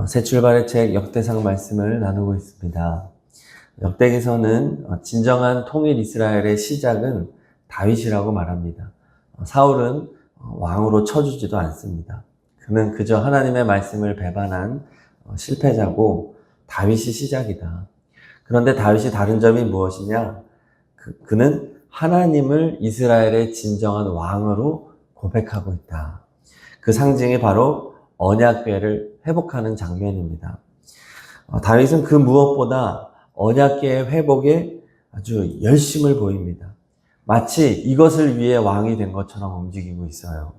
새 출발의 책 역대상 말씀을 나누고 있습니다. 역대기서는 진정한 통일 이스라엘의 시작은 다윗이라고 말합니다. 사울은 왕으로 쳐주지도 않습니다. 그는 그저 하나님의 말씀을 배반한 실패자고 다윗이 시작이다. 그런데 다윗이 다른 점이 무엇이냐? 그는 하나님을 이스라엘의 진정한 왕으로 고백하고 있다. 그 상징이 바로 언약궤를 회복하는 장면입니다. 다윗은 그 무엇보다 언약궤의 회복에 아주 열심을 보입니다. 마치 이것을 위해 왕이 된 것처럼 움직이고 있어요.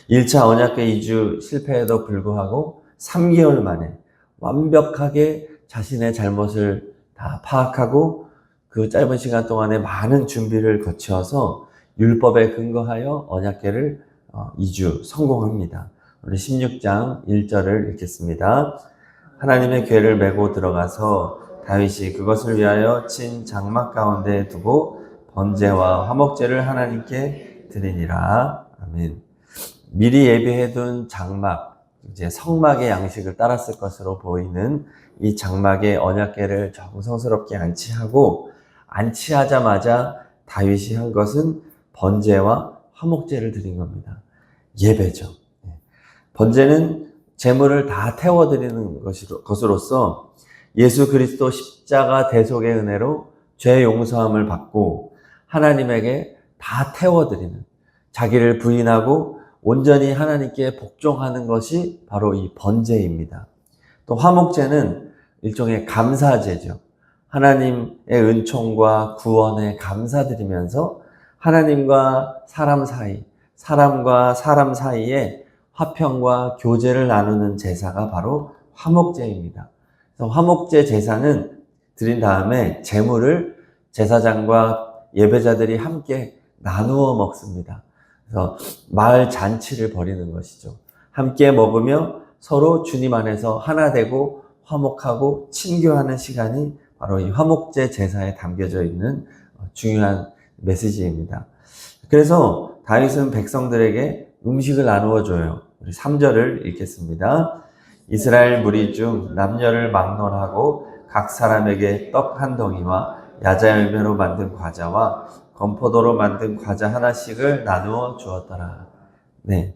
1차 언약궤 이주 실패에도 불구하고 3개월 만에 완벽하게 자신의 잘못을 다 파악하고 그 짧은 시간 동안에 많은 준비를 거쳐서 율법에 근거하여 언약궤를 이주 성공합니다. 우리 16장 1절을 읽겠습니다. 하나님의 궤를 메고 들어가서 다윗이 그것을 위하여 친 장막 가운데 두고 번제와 화목제를 하나님께 드리니라. 아멘. 미리 예비해둔 장막, 이제 성막의 양식을 따랐을 것으로 보이는 이 장막의 언약궤를 정성스럽게 안치하고 안치하자마자 다윗이 한 것은 번제와 화목제를 드린 겁니다. 예배죠. 번제는 제물을 다 태워드리는 것으로서 예수 그리스도 십자가 대속의 은혜로 죄 용서함을 받고 하나님에게 다 태워드리는, 자기를 부인하고 온전히 하나님께 복종하는 것이 바로 이 번제입니다. 또 화목제는 일종의 감사제죠. 하나님의 은총과 구원에 감사드리면서 하나님과 사람 사이, 사람과 사람 사이에 화평과 교제를 나누는 제사가 바로 화목제입니다. 그래서 화목제 제사는 드린 다음에 제물을 제사장과 예배자들이 함께 나누어 먹습니다. 그래서 마을 잔치를 벌이는 것이죠. 함께 먹으며 서로 주님 안에서 하나 되고 화목하고 친교하는 시간이 바로 이 화목제 제사에 담겨져 있는 중요한 메시지입니다. 그래서 다윗은 백성들에게 음식을 나누어 줘요. 우리 3절을 읽겠습니다. 이스라엘 무리 중 남녀를 막론하고 각 사람에게 떡 한 덩이와 야자열매로 만든 과자와 건포도로 만든 과자 하나씩을 나누어 주었더라. 네,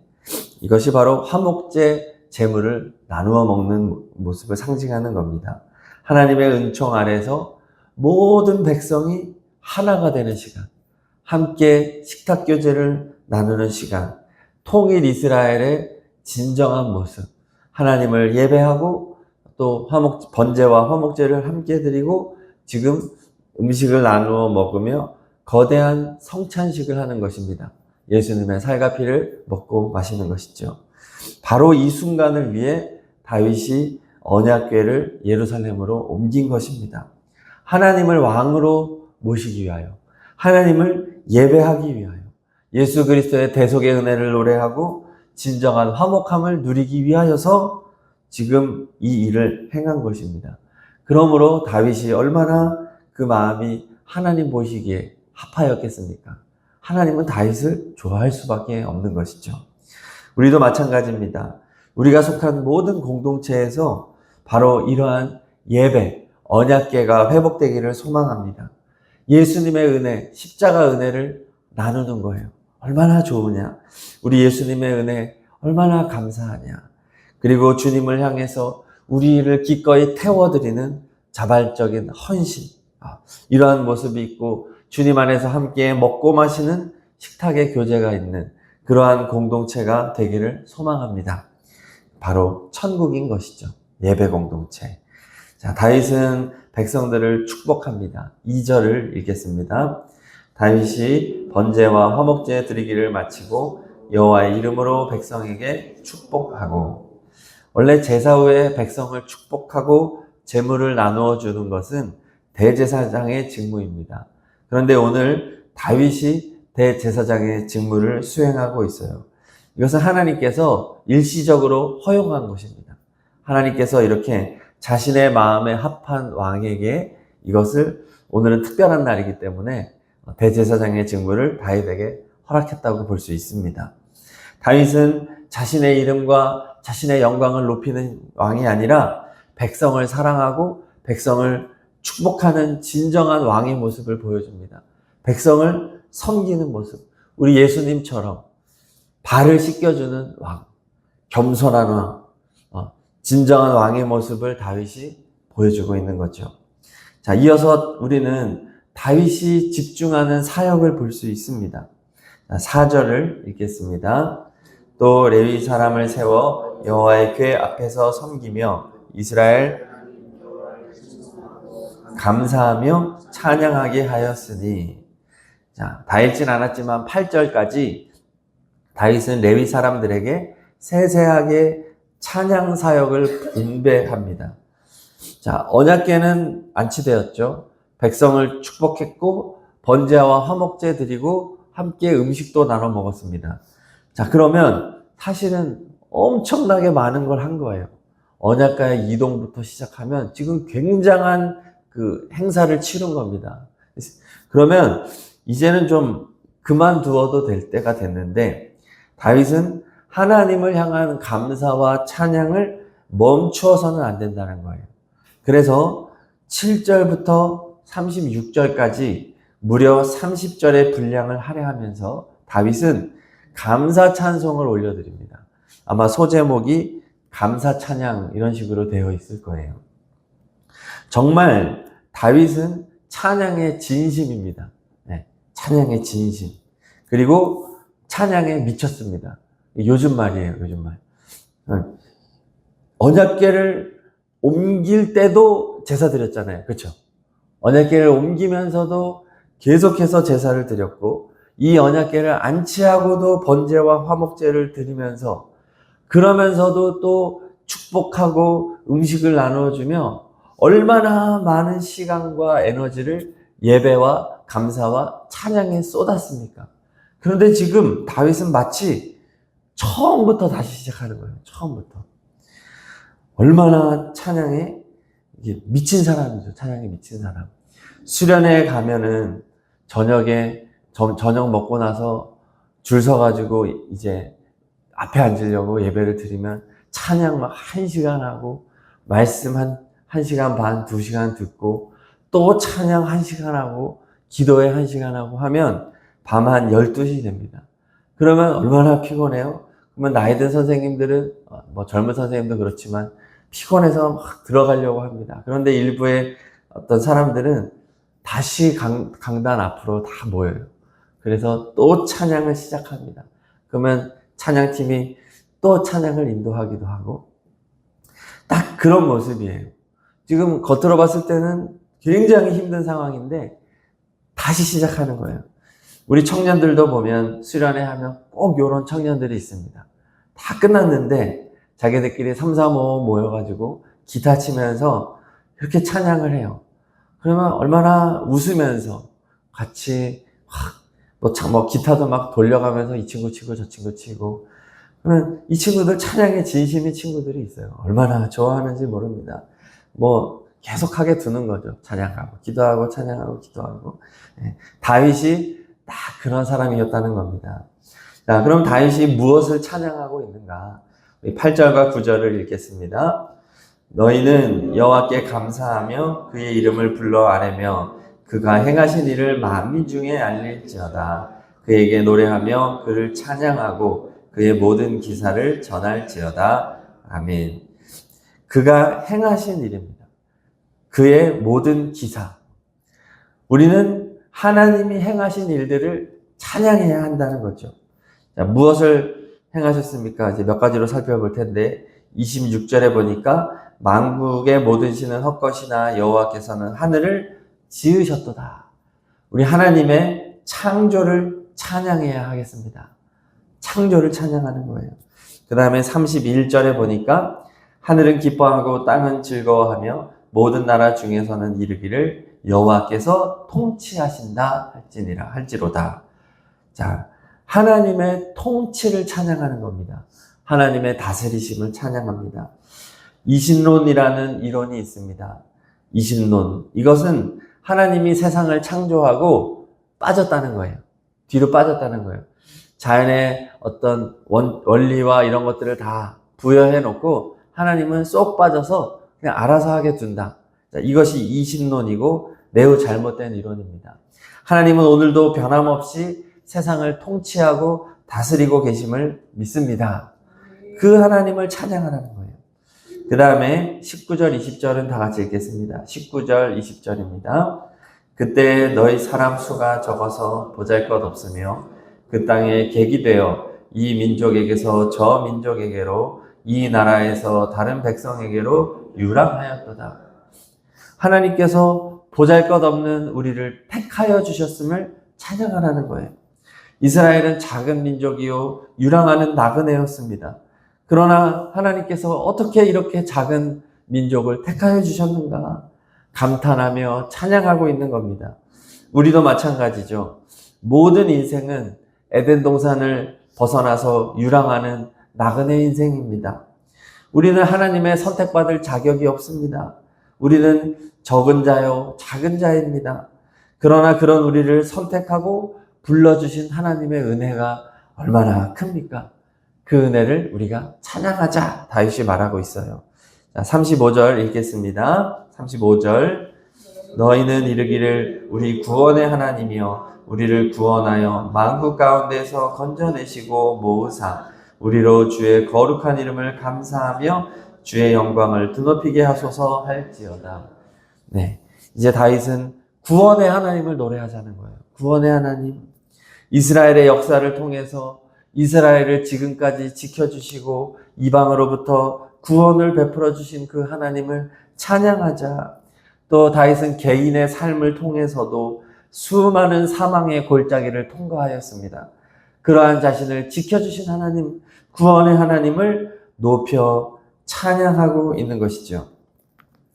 이것이 바로 화목제 제물을 나누어 먹는 모습을 상징하는 겁니다. 하나님의 은총 아래서 모든 백성이 하나가 되는 시간, 함께 식탁 교제를 나누는 시간, 통일 이스라엘의 진정한 모습, 하나님을 예배하고 또 번제와 화목제를 함께 드리고 지금 음식을 나누어 먹으며 거대한 성찬식을 하는 것입니다. 예수님의 살과 피를 먹고 마시는 것이죠. 바로 이 순간을 위해 다윗이 언약궤를 예루살렘으로 옮긴 것입니다. 하나님을 왕으로 모시기 위하여, 하나님을 예배하기 위하여, 예수 그리스도의 대속의 은혜를 노래하고 진정한 화목함을 누리기 위하여서 지금 이 일을 행한 것입니다. 그러므로 다윗이 얼마나 그 마음이 하나님 보시기에 합하였겠습니까? 하나님은 다윗을 좋아할 수밖에 없는 것이죠. 우리도 마찬가지입니다. 우리가 속한 모든 공동체에서 바로 이러한 예배, 언약궤가 회복되기를 소망합니다. 예수님의 은혜, 십자가 은혜를 나누는 거예요. 얼마나 좋으냐. 우리 예수님의 은혜 얼마나 감사하냐. 그리고 주님을 향해서 우리를 기꺼이 태워드리는 자발적인 헌신, 이러한 모습이 있고 주님 안에서 함께 먹고 마시는 식탁의 교제가 있는 그러한 공동체가 되기를 소망합니다. 바로 천국인 것이죠. 예배 공동체. 자, 다윗은 백성들을 축복합니다. 2절을 읽겠습니다. 다윗이 번제와 화목제 드리기를 마치고 여호와의 이름으로 백성에게 축복하고, 원래 제사 후에 백성을 축복하고 제물을 나누어 주는 것은 대제사장의 직무입니다. 그런데 오늘 다윗이 대제사장의 직무를 수행하고 있어요. 이것은 하나님께서 일시적으로 허용한 것입니다. 하나님께서 이렇게 자신의 마음에 합한 왕에게 이것을, 오늘은 특별한 날이기 때문에 대제사장의 직무를 다윗에게 허락했다고 볼 수 있습니다. 다윗은 자신의 이름과 자신의 영광을 높이는 왕이 아니라 백성을 사랑하고 백성을 축복하는 진정한 왕의 모습을 보여줍니다. 백성을 섬기는 모습. 우리 예수님처럼 발을 씻겨주는 왕, 겸손한 왕, 진정한 왕의 모습을 다윗이 보여주고 있는 거죠. 자, 이어서 우리는 다윗이 집중하는 사역을 볼 수 있습니다. 4절을 읽겠습니다. 또 레위 사람을 세워 여호와의 궤 앞에서 섬기며 이스라엘 감사하며 찬양하게 하였으니. 자, 다 읽진 않았지만 8절까지 다윗은 레위 사람들에게 세세하게 찬양 사역을 분배합니다. 자, 언약궤는 안치되었죠. 백성을 축복했고 번제와 화목제 드리고 함께 음식도 나눠 먹었습니다. 자, 그러면 사실은 엄청나게 많은 걸 한 거예요. 언약궤의 이동부터 시작하면 지금 굉장한 그 행사를 치른 겁니다. 그러면 이제는 좀 그만두어도 될 때가 됐는데 다윗은 하나님을 향한 감사와 찬양을 멈추어서는 안 된다는 거예요. 그래서 7절부터 36절까지 무려 30절의 분량을 할애하면서 다윗은 감사 찬송을 올려드립니다. 아마 소제목이 감사 찬양 이런 식으로 되어 있을 거예요. 정말 다윗은 찬양의 진심입니다. 네, 찬양의 진심. 그리고 찬양에 미쳤습니다. 요즘 말이에요, 요즘 말. 언약궤를 옮길 때도 제사 드렸잖아요. 그렇죠? 언약궤를 옮기면서도 계속해서 제사를 드렸고 이 언약궤를 안치하고도 번제와 화목제를 드리면서 그러면서도 또 축복하고 음식을 나눠주며 얼마나 많은 시간과 에너지를 예배와 감사와 찬양에 쏟았습니까? 그런데 지금 다윗은 마치 처음부터 다시 시작하는 거예요. 처음부터. 얼마나 찬양에 미친 사람이죠. 찬양에 미친 사람. 수련회에 가면은 저녁 먹고 나서 줄 서가지고 이제 앞에 앉으려고 예배를 드리면 찬양 막 1시간 하고 말씀 한 1시간 반, 2시간 듣고 또 찬양 1시간 하고 기도회 1시간 하고 하면 밤 한 12시 됩니다. 그러면 얼마나 피곤해요? 그러면 나이 든 선생님들은 뭐 젊은 선생님도 그렇지만 피곤해서 막 들어가려고 합니다. 그런데 일부의 어떤 사람들은 다시 강단 앞으로 다 모여요. 그래서 또 찬양을 시작합니다. 그러면 찬양팀이 또 찬양을 인도하기도 하고 딱 그런 모습이에요. 지금 겉으로 봤을 때는 굉장히 힘든 상황인데 다시 시작하는 거예요. 우리 청년들도 보면 수련회 하면 꼭 이런 청년들이 있습니다. 다 끝났는데 자기들끼리 3, 4, 5 모여가지고 기타 치면서 이렇게 찬양을 해요. 그러면 얼마나 웃으면서 같이 뭐 기타도 막 돌려가면서 이 친구 치고 저 친구 치고 그러면 이 친구들 찬양에 진심인 친구들이 있어요. 얼마나 좋아하는지 모릅니다. 뭐 계속하게 두는 거죠. 찬양하고 기도하고 찬양하고 기도하고. 다윗이 딱 그런 사람이었다는 겁니다. 자, 그럼 다윗이 무엇을 찬양하고 있는가? 8절과 9절을 읽겠습니다. 너희는 여호와께 감사하며 그의 이름을 불러 아뢰며 그가 행하신 일을 만민 중에 알릴지어다. 그에게 노래하며 그를 찬양하고 그의 모든 기사를 전할지어다. 아멘. 그가 행하신 일입니다. 그의 모든 기사. 우리는 하나님이 행하신 일들을 찬양해야 한다는 거죠. 자, 무엇을 행하셨습니까? 이제 몇 가지로 살펴볼 텐데 26절에 보니까 만국의 모든 신은 헛것이나 여호와께서는 하늘을 지으셨도다. 우리 하나님의 창조를 찬양해야 하겠습니다. 창조를 찬양하는 거예요. 그 다음에 31절에 보니까 하늘은 기뻐하고 땅은 즐거워하며 모든 나라 중에서는 이르기를 여호와께서 통치하신다 할지로다. 자, 하나님의 통치를 찬양하는 겁니다. 하나님의 다스리심을 찬양합니다. 이신론이라는 이론이 있습니다. 이신론. 이것은 하나님이 세상을 창조하고 빠졌다는 거예요. 뒤로 빠졌다는 거예요. 자연의 어떤 원리와 이런 것들을 다 부여해 놓고 하나님은 쏙 빠져서 그냥 알아서 하게 둔다. 자, 이것이 이신론이고 매우 잘못된 이론입니다. 하나님은 오늘도 변함없이 세상을 통치하고 다스리고 계심을 믿습니다. 그 하나님을 찬양하라는 거예요. 그 다음에 19절, 20절은 다 같이 읽겠습니다. 19절, 20절입니다. 그때 너희 사람 수가 적어서 보잘것없으며 그 땅에 객이 되어 이 민족에게서 저 민족에게로 이 나라에서 다른 백성에게로 유랑하였도다. 하나님께서 보잘것없는 우리를 택하여 주셨음을 찬양하라는 거예요. 이스라엘은 작은 민족이요 유랑하는 나그네였습니다. 그러나 하나님께서 어떻게 이렇게 작은 민족을 택하여 주셨는가 감탄하며 찬양하고 있는 겁니다. 우리도 마찬가지죠. 모든 인생은 에덴 동산을 벗어나서 유랑하는 나그네 인생입니다. 우리는 하나님의 선택받을 자격이 없습니다. 우리는 적은 자요 작은 자입니다. 그러나 그런 우리를 선택하고 불러주신 하나님의 은혜가 얼마나 큽니까? 그 은혜를 우리가 찬양하자 다윗이 말하고 있어요. 자, 35절 읽겠습니다. 35절 너희는 이르기를 우리 구원의 하나님이여 우리를 구원하여 만국 가운데서 건져내시고 모으사 우리로 주의 거룩한 이름을 감사하며 주의 영광을 드높이게 하소서 할지어다. 네, 이제 다윗은 구원의 하나님을 노래하자는 거예요. 구원의 하나님, 이스라엘의 역사를 통해서 이스라엘을 지금까지 지켜주시고 이방으로부터 구원을 베풀어 주신 그 하나님을 찬양하자. 또 다윗은 개인의 삶을 통해서도 수많은 사망의 골짜기를 통과하였습니다. 그러한 자신을 지켜주신 하나님, 구원의 하나님을 높여 찬양하고 있는 것이죠.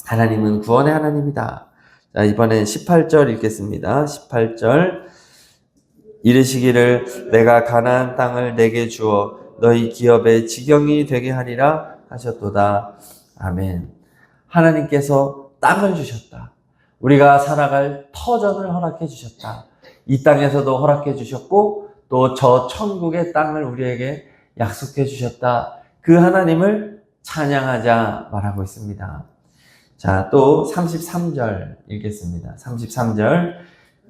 하나님은 구원의 하나님이다. 자, 이번엔 18절 읽겠습니다. 18절 이르시기를 내가 가나안 땅을 내게 주어 너희 기업의 지경이 되게 하리라 하셨도다. 아멘. 하나님께서 땅을 주셨다. 우리가 살아갈 터전을 허락해 주셨다. 이 땅에서도 허락해 주셨고 또 저 천국의 땅을 우리에게 약속해 주셨다. 그 하나님을 찬양하자 말하고 있습니다. 자, 또 33절 읽겠습니다. 33절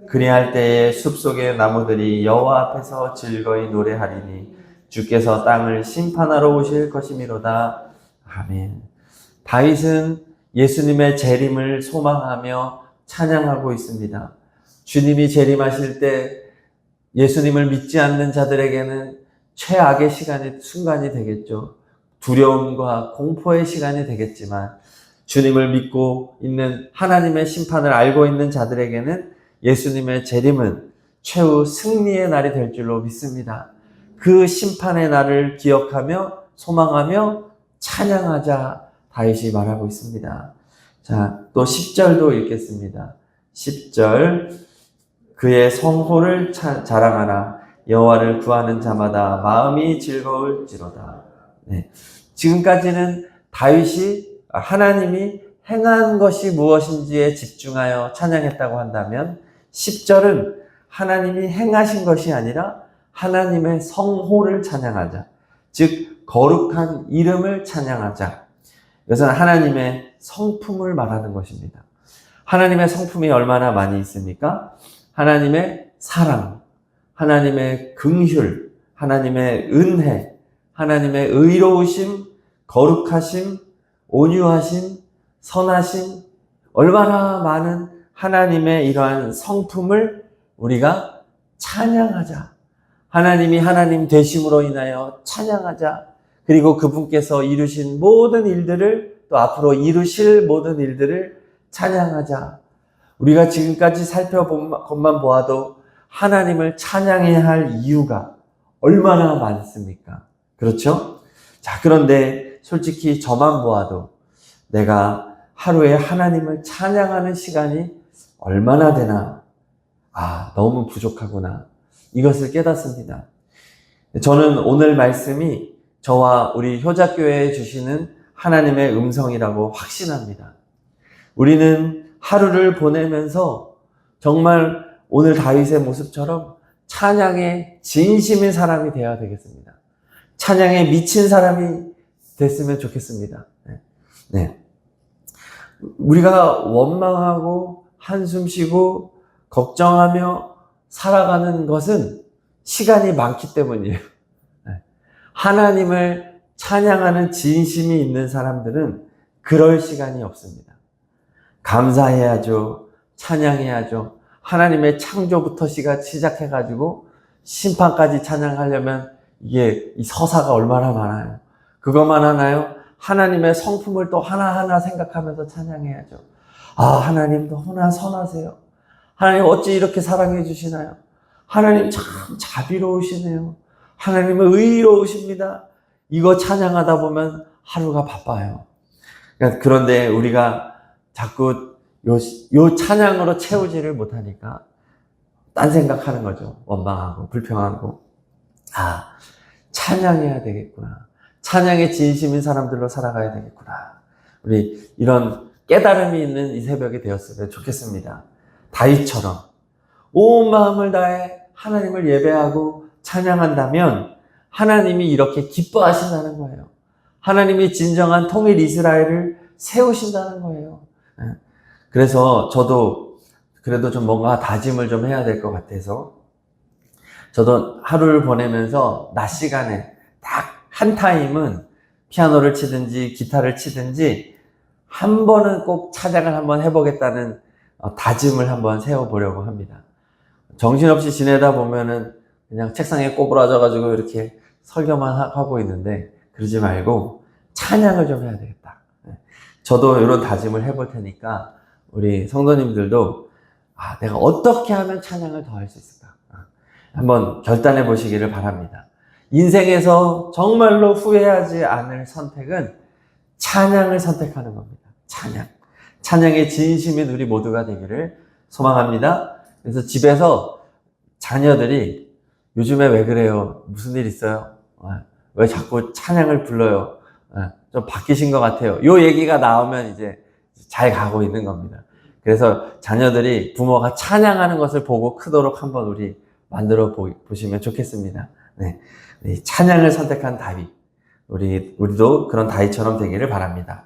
그리할 때에 숲속의 나무들이 여호와 앞에서 즐거이 노래하리니 주께서 땅을 심판하러 오실 것이미로다. 아멘. 다윗은 예수님의 재림을 소망하며 찬양하고 있습니다. 주님이 재림하실 때 예수님을 믿지 않는 자들에게는 최악의 순간이 되겠죠. 두려움과 공포의 시간이 되겠지만 주님을 믿고 있는 하나님의 심판을 알고 있는 자들에게는 예수님의 재림은 최후 승리의 날이 될 줄로 믿습니다. 그 심판의 날을 기억하며 소망하며 찬양하자 다윗이 말하고 있습니다. 자, 또 10절도 읽겠습니다. 10절 그의 성호를 자랑하라. 여호와를 구하는 자마다 마음이 즐거울지로다. 네. 지금까지는 다윗이 하나님이 행한 것이 무엇인지에 집중하여 찬양했다고 한다면 10절은 하나님이 행하신 것이 아니라 하나님의 성호를 찬양하자. 즉 거룩한 이름을 찬양하자. 이것은 하나님의 성품을 말하는 것입니다. 하나님의 성품이 얼마나 많이 있습니까? 하나님의 사랑, 하나님의 긍휼, 하나님의 은혜, 하나님의 의로우심, 거룩하심, 온유하심, 선하심, 얼마나 많은 하나님의 이러한 성품을 우리가 찬양하자. 하나님이 하나님 되심으로 인하여 찬양하자. 그리고 그분께서 이루신 모든 일들을 또 앞으로 이루실 모든 일들을 찬양하자. 우리가 지금까지 살펴본 것만 보아도 하나님을 찬양해야 할 이유가 얼마나 많습니까? 그렇죠? 자, 그런데 솔직히 저만 보아도 내가 하루에 하나님을 찬양하는 시간이 얼마나 되나? 너무 부족하구나. 이것을 깨닫습니다. 저는 오늘 말씀이 저와 우리 효자교회에 주시는 하나님의 음성이라고 확신합니다. 우리는 하루를 보내면서 정말 오늘 다윗의 모습처럼 찬양에 진심인 사람이 되어야 되겠습니다. 찬양에 미친 사람이 됐으면 좋겠습니다. 네. 우리가 원망하고 한숨 쉬고 걱정하며 살아가는 것은 시간이 많기 때문이에요. 하나님을 찬양하는 진심이 있는 사람들은 그럴 시간이 없습니다. 감사해야죠. 찬양해야죠. 하나님의 창조부터 시작해가지고 심판까지 찬양하려면 이게 이 서사가 얼마나 많아요. 그것만 하나요? 하나님의 성품을 또 하나하나 생각하면서 찬양해야죠. 아, 하나님 너무나 선하세요. 하나님 어찌 이렇게 사랑해 주시나요? 하나님 참 자비로우시네요. 하나님은 의로우십니다. 이거 찬양하다 보면 하루가 바빠요. 그런데 우리가 자꾸 요 찬양으로 채우지를 못하니까 딴 생각하는 거죠. 원망하고 불평하고. 아, 찬양해야 되겠구나. 찬양의 진심인 사람들로 살아가야 되겠구나. 우리 이런 깨달음이 있는 이 새벽이 되었으면 좋겠습니다. 다윗처럼 온 마음을 다해 하나님을 예배하고 찬양한다면 하나님이 이렇게 기뻐하신다는 거예요. 하나님이 진정한 통일 이스라엘을 세우신다는 거예요. 그래서 저도 그래도 좀 뭔가 다짐을 좀 해야 될 것 같아서 저도 하루를 보내면서 낮 시간에 딱 한 타임은 피아노를 치든지 기타를 치든지 한 번은 꼭 찬양을 한번 해보겠다는 다짐을 한번 세워보려고 합니다. 정신없이 지내다 보면은 그냥 책상에 꼬부라져가지고 이렇게 설교만 하고 있는데 그러지 말고 찬양을 좀 해야 되겠다. 저도 이런 다짐을 해볼 테니까 우리 성도님들도 내가 어떻게 하면 찬양을 더 할 수 있을까? 한번 결단해 보시기를 바랍니다. 인생에서 정말로 후회하지 않을 선택은 찬양을 선택하는 겁니다. 찬양의 진심인 우리 모두가 되기를 소망합니다. 그래서 집에서 자녀들이 요즘에 왜 그래요? 무슨 일 있어요? 왜 자꾸 찬양을 불러요? 좀 바뀌신 것 같아요. 요 얘기가 나오면 이제 잘 가고 있는 겁니다. 그래서 자녀들이 부모가 찬양하는 것을 보고 크도록 한번 우리 만들어 보시면 좋겠습니다. 네. 찬양을 선택한 다윗. 우리도 그런 다윗처럼 되기를 바랍니다.